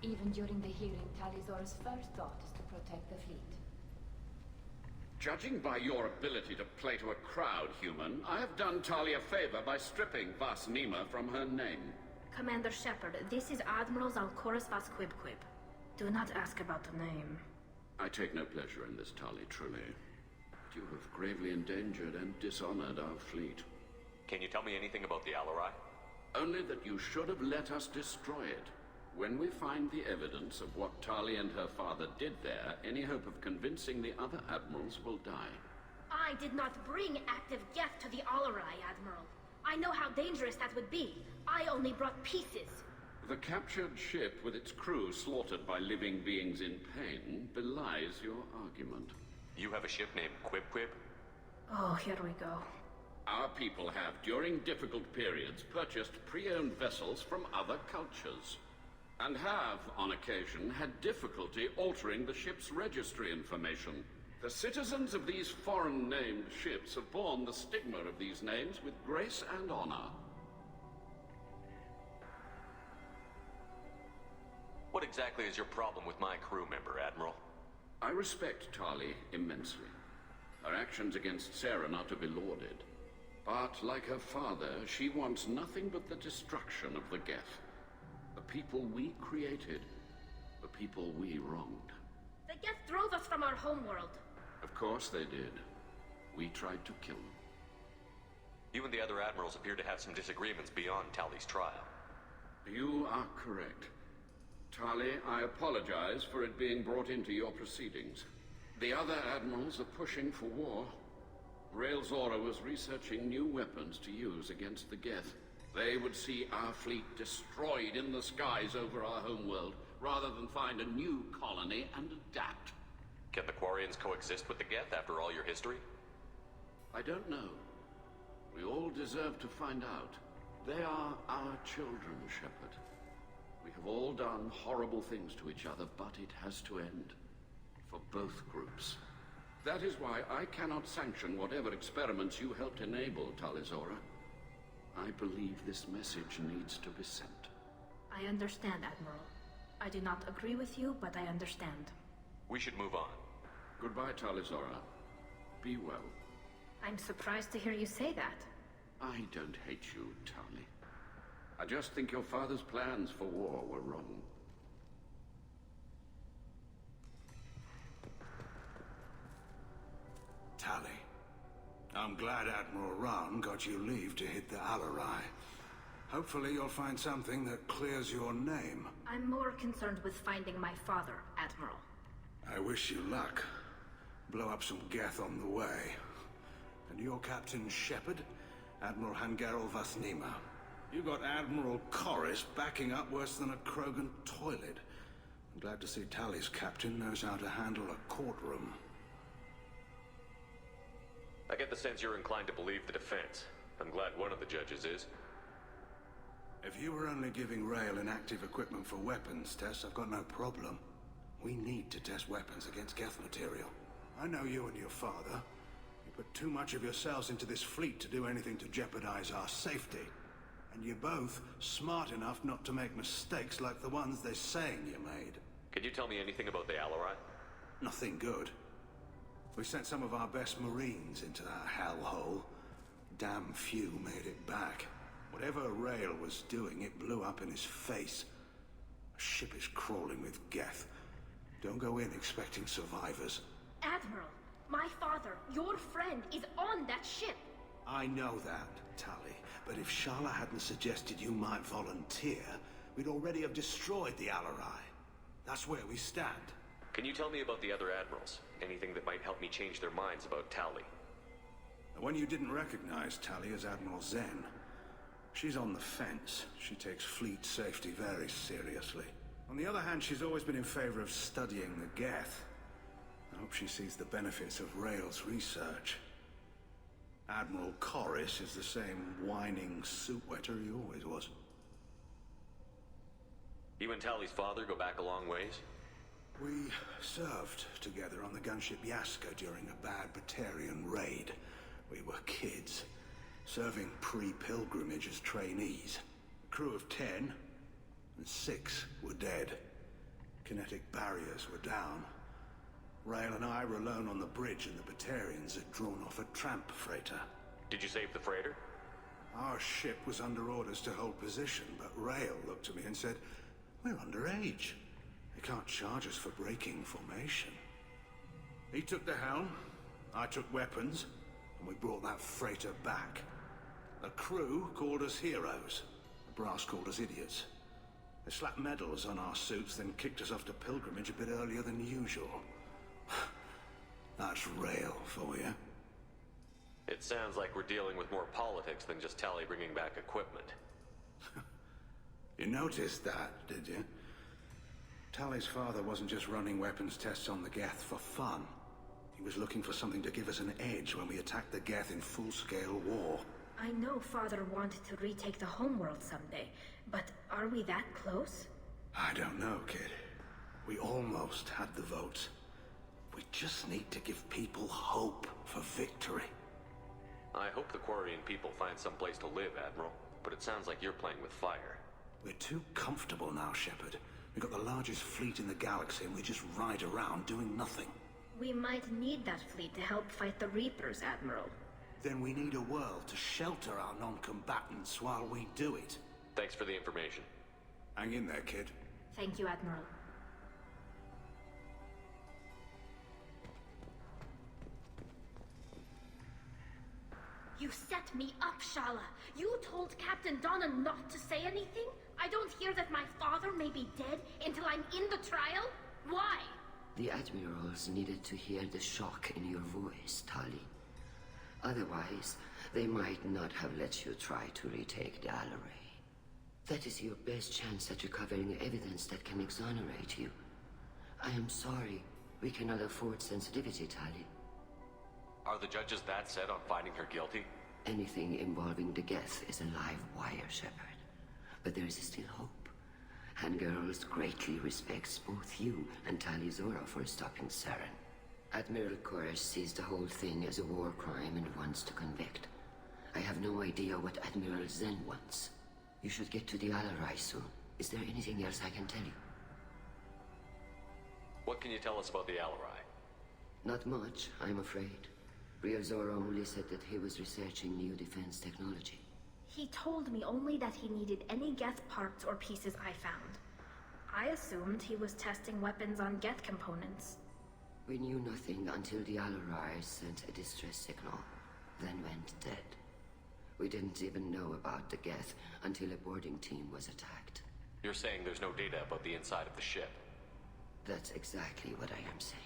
Even during the hearing, Tali'Zorah's first thought is to protect the fleet. Judging by your ability to play to a crowd, human, I have done Tali a favor by stripping Vas Nima from her name. Commander Shepard, this is Admiral Zalkoris Vas Quibquib. Do not ask about the name. I take no pleasure in this, Tali, truly. But you have gravely endangered and dishonored our fleet. Can you tell me anything about the Alarai? Only that you should have let us destroy it. When we find the evidence of what Tali and her father did there, any hope of convincing the other admirals will die. I did not bring active Geth to the Alarai, Admiral. I know how dangerous that would be. I only brought pieces. The captured ship with its crew slaughtered by living beings in pain belies your argument. You have a ship named Quibquib? Oh, here we go. Our people have, during difficult periods, purchased pre-owned vessels from other cultures. And have, on occasion, had difficulty altering the ship's registry information. The citizens of these foreign-named ships have borne the stigma of these names with grace and honor. What exactly is your problem with my crew member, Admiral? I respect Tali immensely. Her actions against Saren are to be lauded. But, like her father, she wants nothing but the destruction of the Geth. The people we created, the people we wronged. The Geth drove us from our homeworld. Of course they did. We tried to kill them. You and the other admirals appear to have some disagreements beyond Tali's trial. You are correct. Tali, I apologize for it being brought into your proceedings. The other admirals are pushing for war. Rael Zora was researching new weapons to use against the Geth. They would see our fleet destroyed in the skies over our homeworld, rather than find a new colony and adapt. Can the Quarians coexist with the Geth after all your history? I don't know. We all deserve to find out. They are our children, Shepard. We have all done horrible things to each other, but it has to end. For both groups. That is why I cannot sanction whatever experiments you helped enable, Tali'Zorah. I believe this message needs to be sent. I understand, Admiral. I do not agree with you, but I understand. We should move on. Goodbye, Tali'Zorah. Be well. I'm surprised to hear you say that. I don't hate you, Tali. I just think your father's plans for war were wrong. Tali, I'm glad Admiral Rahn got you leave to hit the Alarai. Hopefully you'll find something that clears your name. I'm more concerned with finding my father, Admiral. I wish you luck. Blow up some Geth on the way. And your Captain Shepard, Admiral Hangarel Vas Nima. You got Admiral Corris backing up worse than a Krogan toilet. I'm glad to see Tali's captain knows how to handle a courtroom. I get the sense you're inclined to believe the defense. I'm glad one of the judges is. If you were only giving Rael inactive equipment for weapons tests, I've got no problem. We need to test weapons against Geth material. I know you and your father. You put too much of yourselves into this fleet to do anything to jeopardize our safety. And you're both smart enough not to make mistakes like the ones they're saying you made. Can you tell me anything about the Alarai? Nothing good. We sent some of our best Marines into that hellhole. Damn few made it back. Whatever Rael was doing, it blew up in his face. A ship is crawling with Geth. Don't go in expecting survivors. Admiral, my father, your friend, is on that ship. I know that, Tali. But if Shala hadn't suggested you might volunteer, we'd already have destroyed the Alarai. That's where we stand. Can you tell me about the other admirals? Anything that might help me change their minds about Tali? The one you didn't recognize, Tali, is Admiral Zen. She's on the fence. She takes fleet safety very seriously. On the other hand, she's always been in favor of studying the Geth. I hope she sees the benefits of Rael's research. Admiral Corris is the same whining suit wetter he always was. You and Tali's father go back a long ways? We served together on the gunship Yaska during a bad Batarian raid. We were kids, serving pre-pilgrimage as trainees. A crew of 10, and 6 were dead. Kinetic barriers were down. Rail and I were alone on the bridge, and the Batarians had drawn off a tramp freighter. Did you save the freighter? Our ship was under orders to hold position, but Rail looked at me and said, "We're underage. They can't charge us for breaking formation." He took the helm, I took weapons, and we brought that freighter back. The crew called us heroes. The brass called us idiots. They slapped medals on our suits, then kicked us off to pilgrimage a bit earlier than usual. That's Rail for you. It sounds like we're dealing with more politics than just Tali bringing back equipment. You noticed that, did you? Tali's father wasn't just running weapons tests on the Geth for fun. He was looking for something to give us an edge when we attacked the Geth in full-scale war. I know Father wanted to retake the homeworld someday, but are we that close? I don't know, kid. We almost had the votes. We just need to give people hope for victory. I hope the Quarian people find some place to live, Admiral, but it sounds like you're playing with fire. We're too comfortable now, Shepard. We've got the largest fleet in the galaxy, and we just ride around doing nothing. We might need that fleet to help fight the Reapers, Admiral. Then we need a world to shelter our non-combatants while we do it. Thanks for the information. Hang in there, kid. Thank you, Admiral. You set me up, Shala. You told Captain Donna not to say anything? I don't hear that my father may be dead until I'm in the trial? Why? The Admirals needed to hear the shock in your voice, Tali. Otherwise, they might not have let you try to retake the Alaray. That is your best chance at recovering evidence that can exonerate you. I am sorry. We cannot afford sensitivity, Tali. Are the judges that set on finding her guilty? Anything involving the Geth is a live wire, Shepard. But there is still hope. And Girls greatly respects both you and Tali Zora for stopping Saren. Admiral Koresh sees the whole thing as a war crime and wants to convict. I have no idea what Admiral Zen wants. You should get to the Alarai soon. Is there anything else I can tell you? What can you tell us about the Alarai? Not much, I'm afraid. Real Zora only said that he was researching new defense technology. He told me only that he needed any Geth parts or pieces I found. I assumed he was testing weapons on Geth components. We knew nothing until the Alarai sent a distress signal, then went dead. We didn't even know about the Geth until a boarding team was attacked. You're saying there's no data about the inside of the ship? That's exactly what I am saying.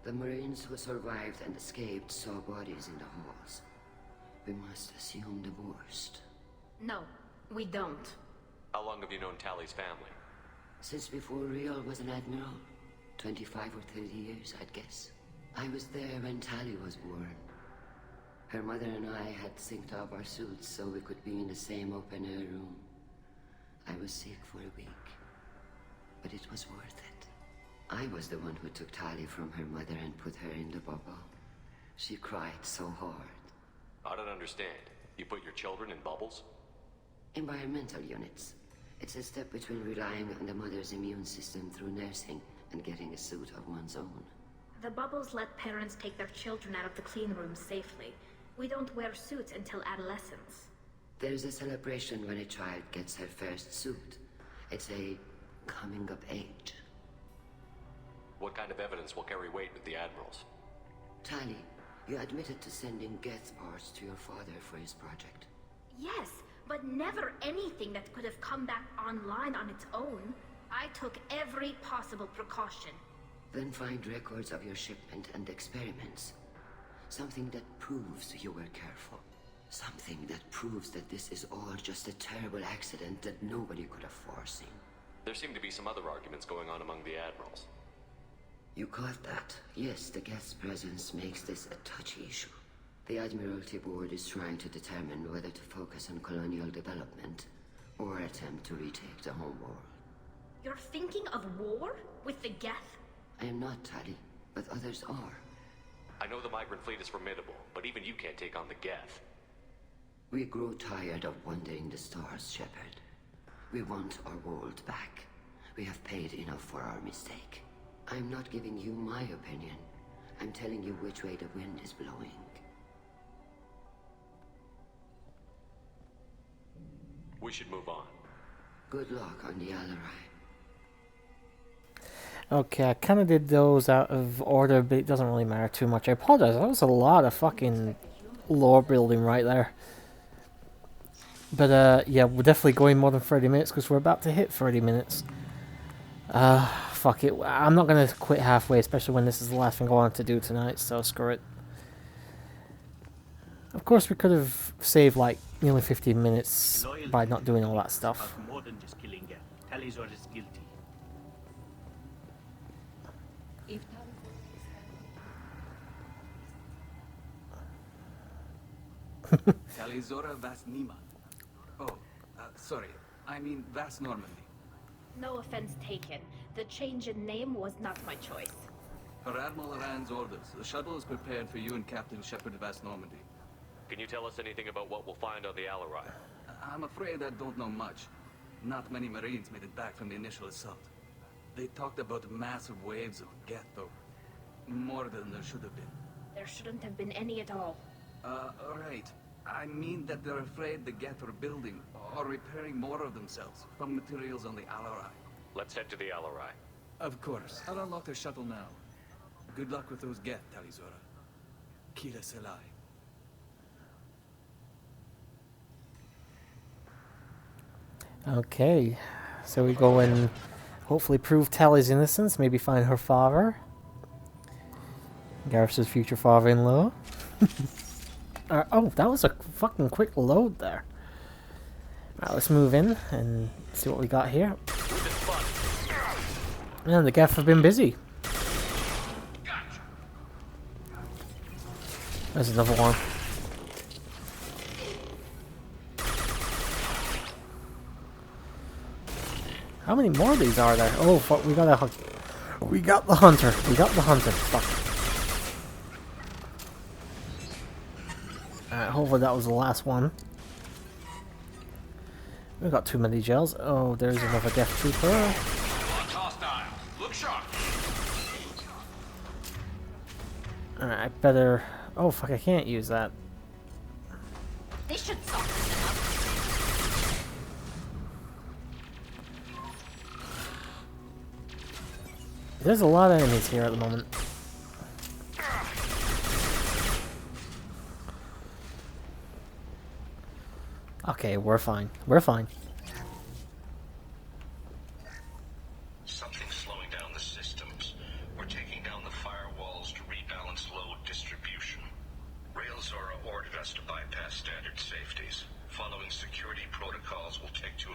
The Marines who survived and escaped saw bodies in the halls. We must assume the worst. No, we don't. How long have you known Tali's family? Since before Real was an admiral. 25 or 30 years, I'd guess. I was there when Tali was born. Her mother and I had synced up our suits so we could be in the same open-air room. I was sick for a week, but it was worth it. I was the one who took Tali from her mother and put her in the bubble. She cried so hard. I don't understand. You put your children in bubbles? Environmental units. It's a step between relying on the mother's immune system through nursing and getting a suit of one's own. The bubbles let parents take their children out of the clean rooms safely. We don't wear suits until adolescence. There's a celebration when a child gets her first suit. It's a coming of age. What kind of evidence will carry weight with the Admirals? Tali, you admitted to sending Geth parts to your father for his project. Yes, but never anything that could have come back online on its own. I took every possible precaution. Then find records of your shipment and experiments. Something that proves you were careful. Something that proves that this is all just a terrible accident that nobody could have foreseen. There seem to be some other arguments going on among the Admirals. You caught that? Yes, the Geth's presence makes this a touchy issue. The Admiralty Board is trying to determine whether to focus on colonial development or attempt to retake the homeworld. You're thinking of war? With the Geth? I am not, Tali, but others are. I know the migrant fleet is formidable, but even you can't take on the Geth. We grow tired of wandering the stars, Shepard. We want our world back. We have paid enough for our mistake. I'm not giving you my opinion. I'm telling you which way the wind is blowing. We should move on. Good luck on the Alarai. Okay, I kind of did those out of order, but it doesn't really matter too much. I apologize. That was a lot of fucking lore building right there. But yeah, we're definitely going more than 30 minutes because we're about to hit 30 minutes. Fuck it. I'm not going to quit halfway, especially when this is the last thing I want to do tonight, so screw it. Of course, we could have saved like nearly 15 minutes by not doing all that stuff. More than just killing her. Talizor is guilty. If Talizora Vas Nima. Oh, sorry. I mean Vas Normandy. No offense taken. The change in name was not my choice. Per Admiral Rand's orders, the shuttle is prepared for you and Captain Shepard Vas Normandy. Can you tell us anything about what we'll find on the Alarai? I'm afraid I don't know much. Not many Marines made it back from the initial assault. They talked about massive waves of Geth, though. More than there should have been. There shouldn't have been any at all. Right. I mean that they're afraid the Geth are building or repairing more of themselves from materials on the Alarai. Let's head to the Alarai. Of course. I'll unlock their shuttle now. Good luck with those Geth, Talizora. Kila Selai. Okay, so we go and hopefully prove Tally's innocence, maybe find her father. Garrus's future father-in-law. Oh, that was a fucking quick load there. Alright, let's move in and see what we got here. And the Geth have been busy. There's another one. How many more of these are there? Oh fuck, we got the hunter. We got the hunter. Fuck. Alright, hopefully that was the last one. We got too many gels. Oh, there's another Death Trooper. Look sharp. Alright, I better... Oh fuck, I can't use that. They should soften them up. There's a lot of enemies here at the moment. Okay, we're fine. We're fine. Something's slowing down the systems. We're taking down the firewalls to rebalance load distribution. Railzora ordered us to bypass standard safeties. Following security protocols will take too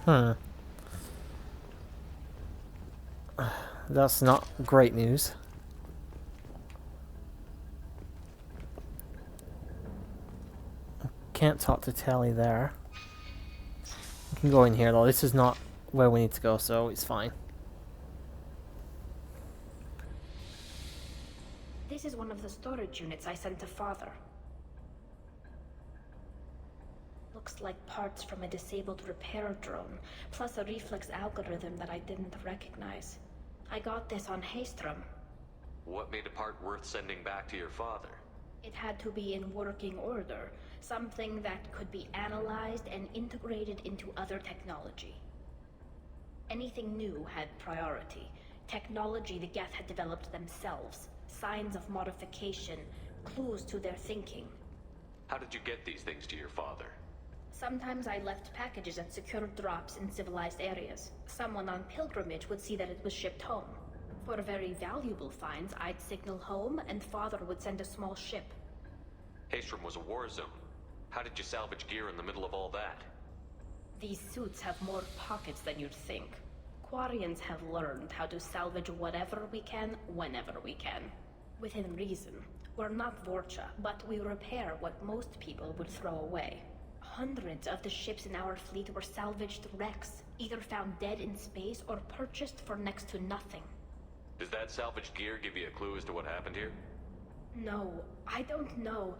long. That's not great news. Can't talk to Tally there. We can go in here though. This is not where we need to go, so it's fine. This is one of the storage units I sent to Father. Looks like parts from a disabled repair drone, plus a reflex algorithm that I didn't recognize. I got this on Haystrom. What made a part worth sending back to your father? It had to be in working order, something that could be analyzed and integrated into other technology. Anything new had priority. Technology the Geth had developed themselves, signs of modification, clues to their thinking. How did you get these things to your father? Sometimes I left packages at secure drops in civilized areas. Someone on pilgrimage would see that it was shipped home. For very valuable finds, I'd signal home, and Father would send a small ship. Haystrom was a war zone. How did you salvage gear in the middle of all that? These suits have more pockets than you'd think. Quarians have learned how to salvage whatever we can, whenever we can. Within reason. We're not Vorcha, but we repair what most people would throw away. Hundreds of the ships in our fleet were salvaged wrecks, either found dead in space or purchased for next to nothing. Does that salvaged gear give you a clue as to what happened here? No, I don't know.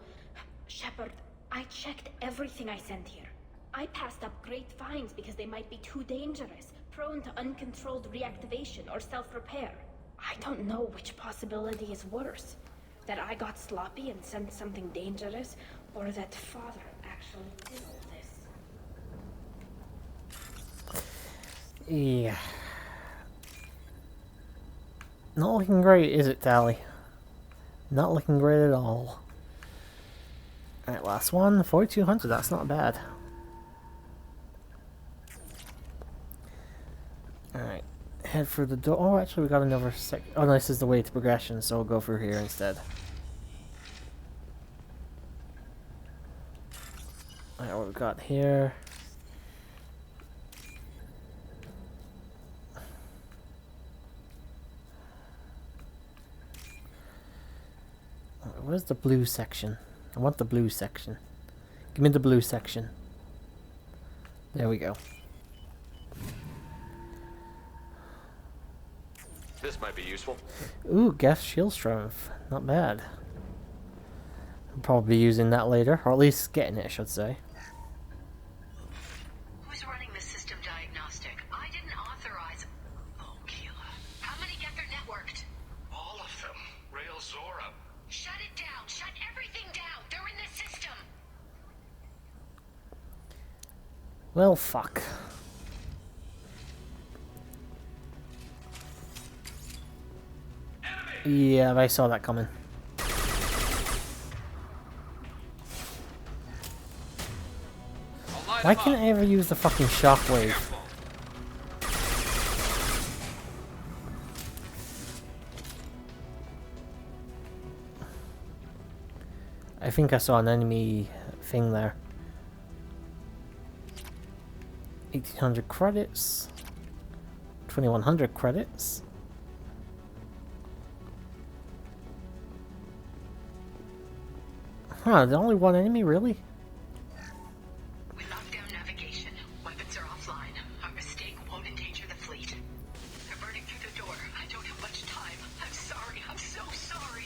Shepard, I checked everything I sent here. I passed up great finds because they might be too dangerous, prone to uncontrolled reactivation or self-repair. I don't know which possibility is worse. That I got sloppy and sent something dangerous, or that Father actually did all this. Yeah. Not looking great, is it, Tally? Not looking great at all. Alright, last one. 4,200, that's not bad. Alright, head for the door. Oh, actually, we got another sec. Oh, no, this is the way to progression, so we'll go through here instead. Alright, what we got here? Where's the blue section? I want the blue section. Give me the blue section. There we go. This might be useful. Ooh, Geth shield strength. Not bad. I'll probably be using that later, or at least getting it, I should say. Who's running the system diagnostic? I didn't authorize. Oh, Keela. How many Geth are networked? All of them. Rail Zora. Shut it down. Shut everything down. They're in the system. Well, fuck. Yeah, I saw that coming. Why can't I ever use the fucking shockwave? I think I saw an enemy thing there. 1,800 credits. 2,100 credits. Huh, there's only one enemy, really? We locked down navigation. Weapons are offline. Our mistake won't endanger the fleet. They're burning through the door. I don't have much time. I'm sorry. I'm so sorry.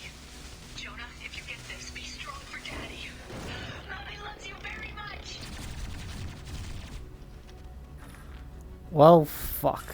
Jonah, if you get this, be strong for Daddy. Mommy loves you very much. Well, fuck.